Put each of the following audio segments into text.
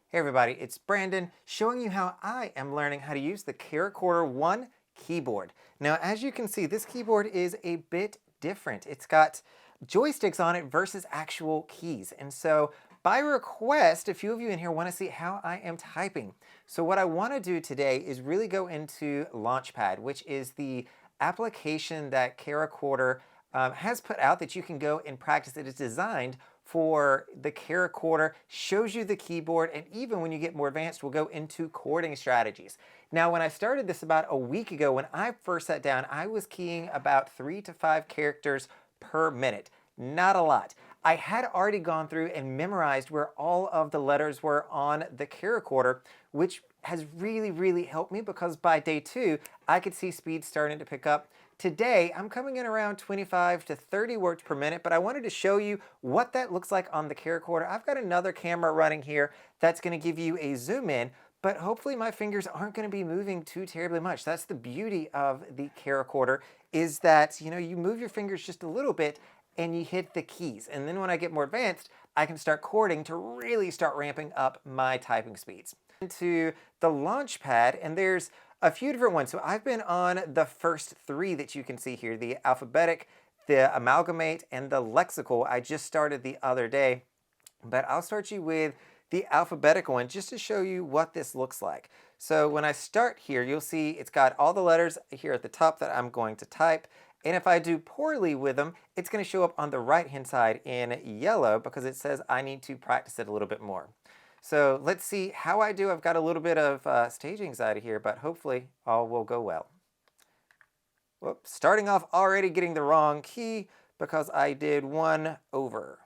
Hey everybody, it's Brandon showing you how I am learning how to use the CharaChorder One keyboard. Now, as you can see, this keyboard is a bit different. It's got joysticks on it versus actual keys. And so by request, a few of you in here want to see how I am typing. So what I want to do today is really go into Launchpad, which is the application that CharaChorder has put out that you can go and practice. It is designed for the CharaChorder, shows you the keyboard, and even when you get more advanced, we'll go into chording strategies. Now, when I started this about a week ago, when I first sat down, I was keying about 3 to 5 characters per minute. Not a lot. I had already gone through and memorized where all of the letters were on the CharaChorder, which has really helped me because by day 2, I could see speed starting to pick up. Today, I'm coming in around 25 to 30 words per minute, but I wanted to show you what that looks like on the CharaChorder. I've got another camera running here that's going to give you a zoom in, but hopefully my fingers aren't going to be moving too terribly much. That's the beauty of the CharaChorder, is that, you move your fingers just a little bit and you hit the keys. And then when I get more advanced, I can start chording to really start ramping up my typing speeds. Into the Launchpad, and there's a few different ones. So I've been on the first 3 that you can see here, the Alphabetic, the Amalgamate, and the Lexical. I just started the other day, but I'll start you with the Alphabetic one just to show you what this looks like. So when I start here, you'll see it's got all the letters here at the top that I'm going to type. And if I do poorly with them, it's going to show up on the right-hand side in yellow because it says I need to practice it a little bit more. So let's see how I do. I've got a little bit of stage anxiety here, but hopefully all will go well. Whoops, starting off already getting the wrong key because I did 1 over.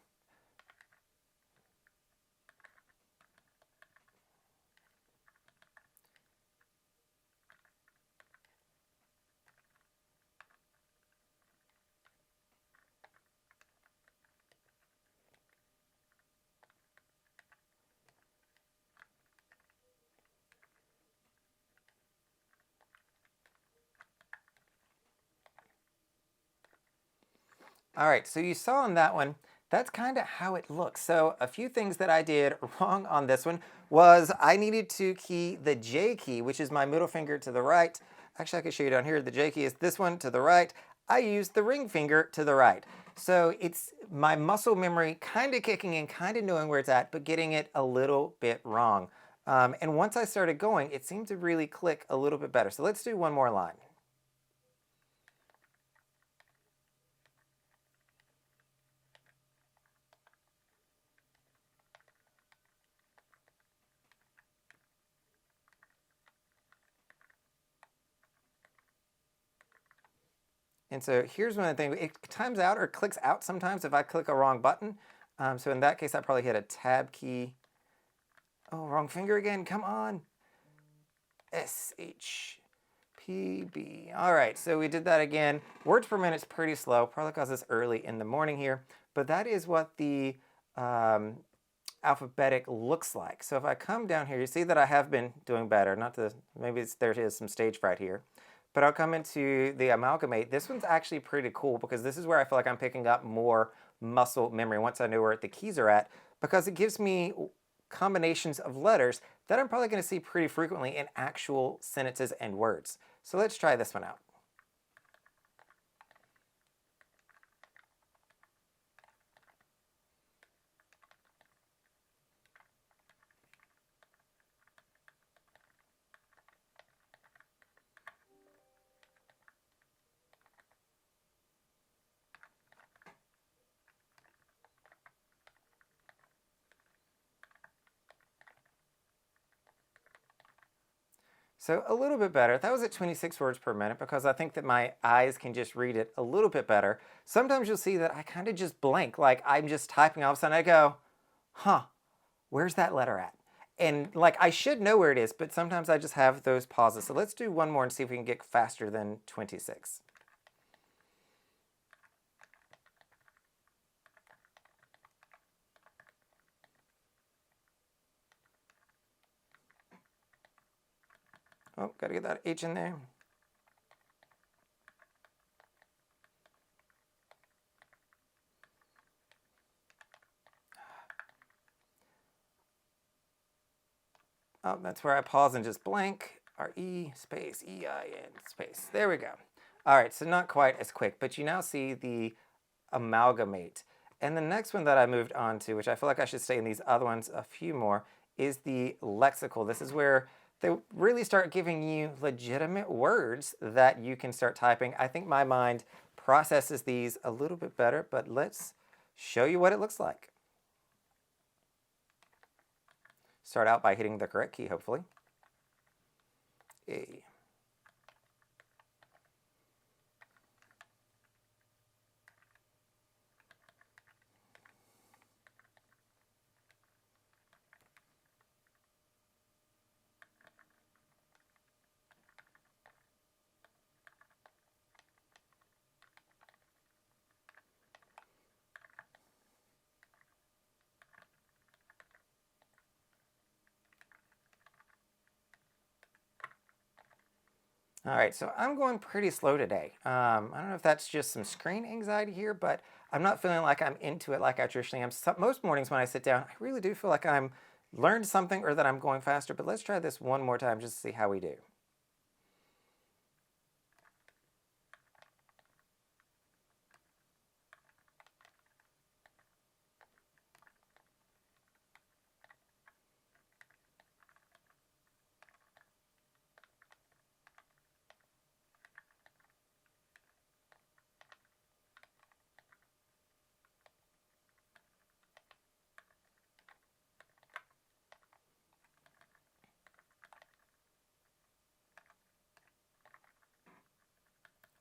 All right, so you saw on that one, that's kind of how it looks. So a few things that I did wrong on this one was I needed to key the J key, which is my middle finger to the right. Actually, I can show you down here. The J key is this one to the right. I used the ring finger to the right. So it's my muscle memory kind of kicking in, kind of knowing where it's at, but getting it a little bit wrong. And once I started going, it seemed to really click a little bit better. So let's do one more line. And so here's one of the things, it times out or clicks out sometimes if I click a wrong button. So in that case, I probably hit a tab key. Oh, wrong finger again, come on. SHPB. All right, so we did that again. Words per minute is pretty slow, probably because it's early in the morning here, but that is what the Alphabetic looks like. So if I come down here, you see that I have been doing better. Not to, maybe there is some stage fright here. But I'll come into the Amalgamate. This one's actually pretty cool because this is where I feel like I'm picking up more muscle memory once I know where the keys are at, because it gives me combinations of letters that I'm probably going to see pretty frequently in actual sentences and words. So let's try this one out. So a little bit better. That was at 26 words per minute because I think that my eyes can just read it a little bit better. Sometimes you'll see that I kind of just blank, like I'm just typing, all of a sudden I go, huh, where's that letter at? And like I should know where it is, but sometimes I just have those pauses. So let's do one more and see if we can get faster than 26. Oh, gotta get that H in there. Oh, that's where I pause and just blank. R-E space E-I-N space. There we go. All right, so not quite as quick, but you now see the amalgamate. And the next one that I moved on to, which I feel like I should stay in these other ones a few more, is the lexical. This is where they really start giving you legitimate words that you can start typing. I think my mind processes these a little bit better, but let's show you what it looks like. Start out by hitting the correct key, hopefully. A. All right, so I'm going pretty slow today. I don't know if that's just some screen anxiety here, but I'm not feeling like I'm into it like I traditionally am. Most mornings when I sit down, I really do feel like I'm learned something or that I'm going faster, but let's try this one more time just to see how we do.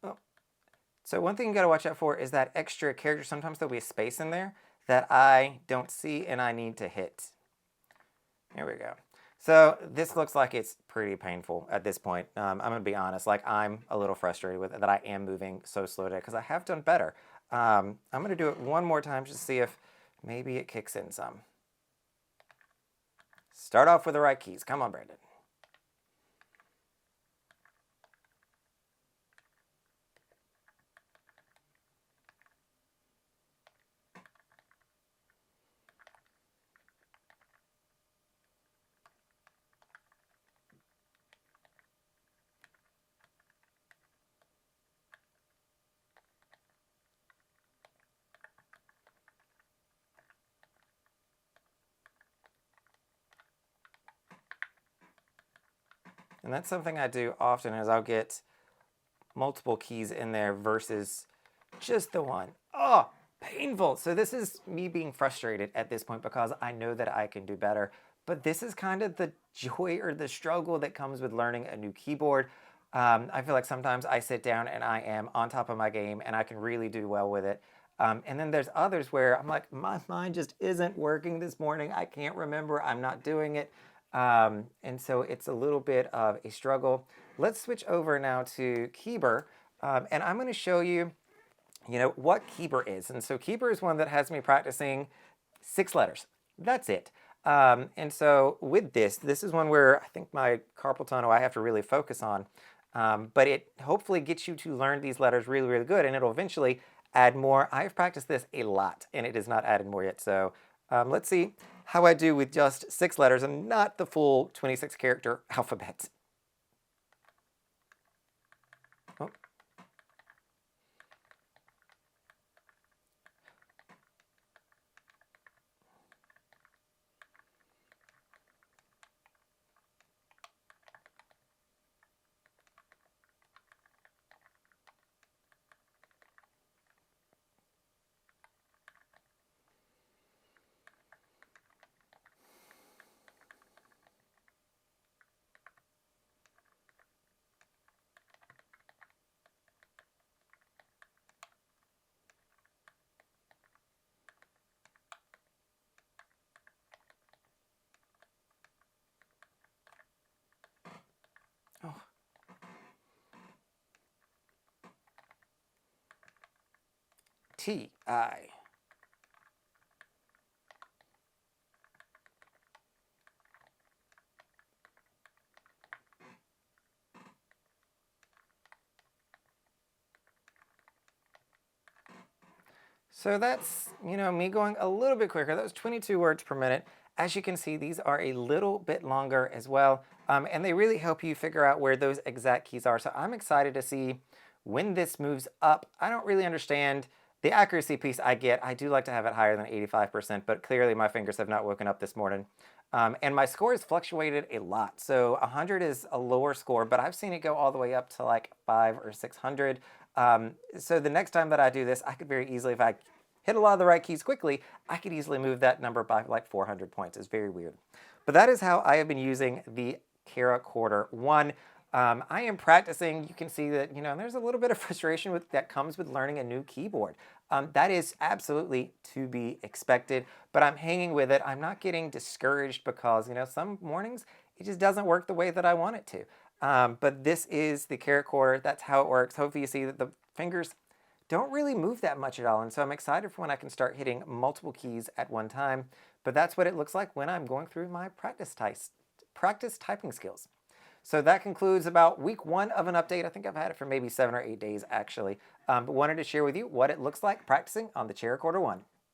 Oh. So one thing you got to watch out for is that extra character. Sometimes there'll be a space in there that I don't see and I need to hit. There we go. So this looks like it's pretty painful at this point. I'm going to be honest, like I'm a little frustrated with it that I am moving so slow today because I have done better. I'm going to do it one more time just to see if maybe it kicks in some. Start off with the right keys. Come on, Brandon. And that's something I do often is I'll get multiple keys in there versus just the one. Oh, painful. So this is me being frustrated at this point because I know that I can do better. But this is kind of the joy or the struggle that comes with learning a new keyboard. I feel like sometimes I sit down and I am on top of my game and I can really do well with it. And then there's others where I'm like, my mind just isn't working this morning. I can't remember. I'm not doing it. And so it's a little bit of a struggle. Let's switch over now to Kerber. And I'm going to show you, what Kerber is. And so Kerber is one that has me practicing 6 letters. That's it. And so with this is one where I think my carpal tunnel I have to really focus on. But it hopefully gets you to learn these letters really, really good, and it'll eventually add more. I've practiced this a lot, and it has not added more yet. So let's see how I do with just 6 letters and not the full 26 character alphabet. Oh. Oh. T-I. So that's, me going a little bit quicker. That was 22 words per minute. As you can see, these are a little bit longer as well, and they really help you figure out where those exact keys are. So I'm excited to see when this moves up. I don't really understand the accuracy piece. I get. I do like to have it higher than 85%, but clearly my fingers have not woken up this morning. And my score has fluctuated a lot. So 100 is a lower score, but I've seen it go all the way up to like 500 or 600. So the next time that I do this, I could very easily, if I hit a lot of the right keys quickly, I could easily move that number by like 400 points. It's very weird. But that is how I have been using the CharaChorder One. I am practicing. You can see that, there's a little bit of frustration that comes with learning a new keyboard. That is absolutely to be expected, but I'm hanging with it. I'm not getting discouraged because, some mornings it just doesn't work the way that I want it to. But this is the CharaChorder. That's how it works. Hopefully you see that the fingers don't really move that much at all. And so I'm excited for when I can start hitting multiple keys at one time. But that's what it looks like when I'm going through my practice typing skills. So that concludes about week 1 of an update. I think I've had it for maybe 7 or 8 days actually. But wanted to share with you what it looks like practicing on the CharaChorder One.